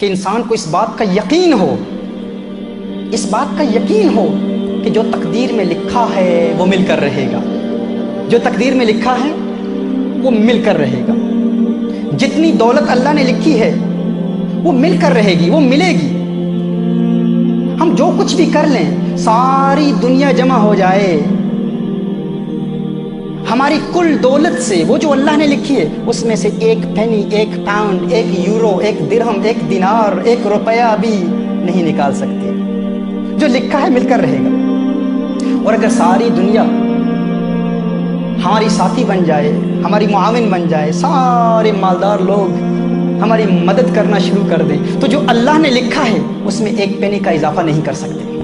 کہ انسان کو اس بات کا یقین ہو، اس بات کا یقین ہو کہ جو تقدیر میں لکھا ہے وہ مل کر رہے گا، جو تقدیر میں لکھا ہے وہ مل کر رہے گا۔ جتنی دولت اللہ نے لکھی ہے وہ مل کر رہے گی، وہ ملے گی۔ ہم جو کچھ بھی کر لیں، ساری دنیا جمع ہو جائے، ہماری کل دولت سے وہ جو اللہ نے لکھی ہے اس میں سے ایک پینی، ایک پاؤنڈ، ایک یورو، ایک درہم، ایک دینار، ایک روپیہ بھی نہیں نکال سکتے۔ جو لکھا ہے مل کر رہے گا۔ اور اگر ساری دنیا ہماری ساتھی بن جائے، ہماری معاون بن جائے، سارے مالدار لوگ ہماری مدد کرنا شروع کر دیں، تو جو اللہ نے لکھا ہے اس میں ایک پینی کا اضافہ نہیں کر سکتے۔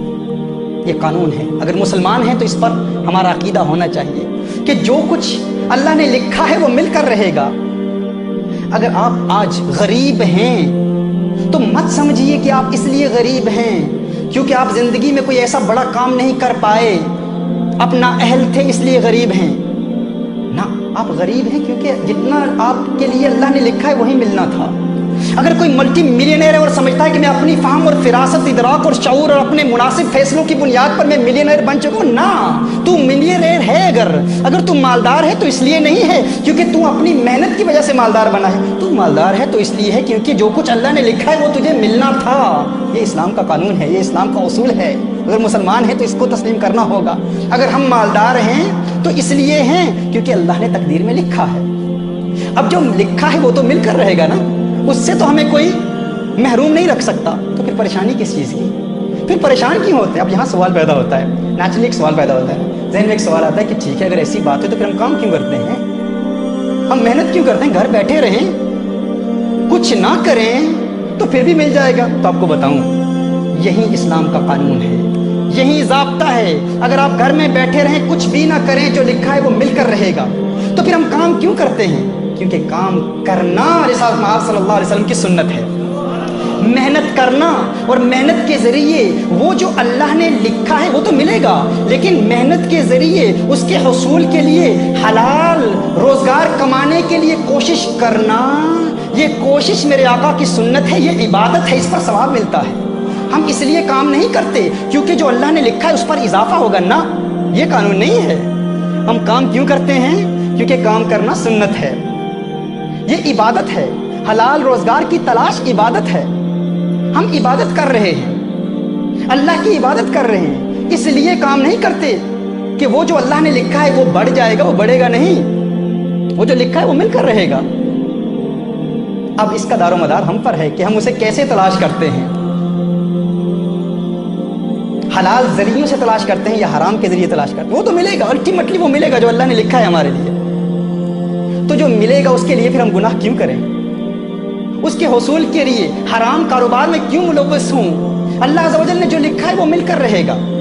یہ قانون ہے۔ اگر مسلمان ہیں تو اس پر ہمارا عقیدہ ہونا چاہیے کہ جو کچھ اللہ نے لکھا ہے وہ مل کر رہے گا۔ اگر آپ آج غریب ہیں تو مت سمجھیے کہ آپ اس لیے غریب ہیں کیونکہ آپ زندگی میں کوئی ایسا بڑا کام نہیں کر پائے، آپ نااہل تھے اس لیے غریب ہیں۔ نہ، آپ غریب ہیں کیونکہ جتنا آپ کے لیے اللہ نے لکھا ہے وہی ملنا تھا۔ اگر کوئی ملٹی ملینئر ہے اور سمجھتا ہے کہ میں اپنی فہم اور فراست، ادراک اور شعور اور اپنے مناسب فیصلوں کی بنیاد پر میں ملینئر بن چکا ہوں، نہ، تو ملینئر ہے۔ اگر تو مالدار ہے تو اس لیے نہیں ہے کیونکہ تو اپنی محنت کی وجہ سے مالدار بنا ہے، تو مالدار ہے تو اس لیے ہے کیونکہ جو کچھ اللہ نے لکھا ہے وہ تجھے ملنا تھا۔ یہ اسلام کا قانون ہے، یہ اسلام کا اصول ہے۔ اگر مسلمان ہیں تو اس کو تسلیم کرنا ہوگا۔ اگر ہم مالدار ہیں تو اس لیے ہیں کیونکہ اللہ نے تقدیر میں لکھا ہے۔ اب جو لکھا ہے وہ تو مل کر رہے گا نا، اس سے تو ہمیں کوئی محروم نہیں رکھ سکتا، تو پھر پریشانی کس چیز کی؟ پھر پریشان کیوں ہوتے ہیں؟ اب یہاں سوال پیدا ہوتا ہے، نیچرلی ایک سوال پیدا ہوتا ہے، ذہن میں ایک سوال آتا ہے کہ ٹھیک ہے اگر ایسی بات ہے تو پھر ہم کام کیوں کرتے ہیں؟ ہم محنت کیوں کرتے ہیں؟ گھر بیٹھے رہیں، کچھ نہ کریں تو پھر بھی مل جائے گا۔ تو آپ کو بتاؤں، یہی اسلام کا قانون ہے، یہی ضابطہ ہے۔ اگر آپ گھر میں بیٹھے رہیں، کچھ بھی نہ کریں، جو لکھا ہے وہ مل کر رہے گا۔ تو پھر ہم کام کیوں کرتے ہیں؟ کیونکہ کام کرنا رسالت مآب صلی اللہ علیہ وسلم کی سنت ہے۔ محنت کرنا، اور محنت کے ذریعے وہ جو اللہ نے لکھا ہے وہ تو ملے گا، لیکن محنت کے ذریعے اس کے حصول کے لیے حلال روزگار کمانے کے لیے کوشش کرنا، یہ کوشش میرے آقا کی سنت ہے، یہ عبادت ہے، اس پر ثواب ملتا ہے۔ ہم اس لیے کام نہیں کرتے کیونکہ جو اللہ نے لکھا ہے اس پر اضافہ ہوگا، نہ، یہ قانون نہیں ہے۔ ہم کام کیوں کرتے ہیں؟ کیونکہ کام کرنا سنت ہے، یہ عبادت ہے۔ حلال روزگار کی تلاش عبادت ہے۔ ہم عبادت کر رہے ہیں، اللہ کی عبادت کر رہے ہیں، اس لیے کام نہیں کرتے کہ وہ جو اللہ نے لکھا ہے وہ بڑھ جائے گا، وہ بڑھے گا نہیں، وہ جو لکھا ہے وہ مل کر رہے گا۔ اب اس کا دار و مدار ہم پر ہے کہ ہم اسے کیسے تلاش کرتے ہیں، حلال ذریعوں سے تلاش کرتے ہیں یا حرام کے ذریعے تلاش کرتے ہیں۔ وہ تو ملے گا، الٹیمیٹلی وہ ملے گا جو اللہ نے لکھا ہے ہمارے لیے۔ تو جو ملے گا اس کے لیے پھر ہم گناہ کیوں کریں؟ اس کے حصول کے لیے حرام کاروبار میں کیوں ملوث ہوں؟ اللہ عز و جل نے جو لکھا ہے وہ مل کر رہے گا۔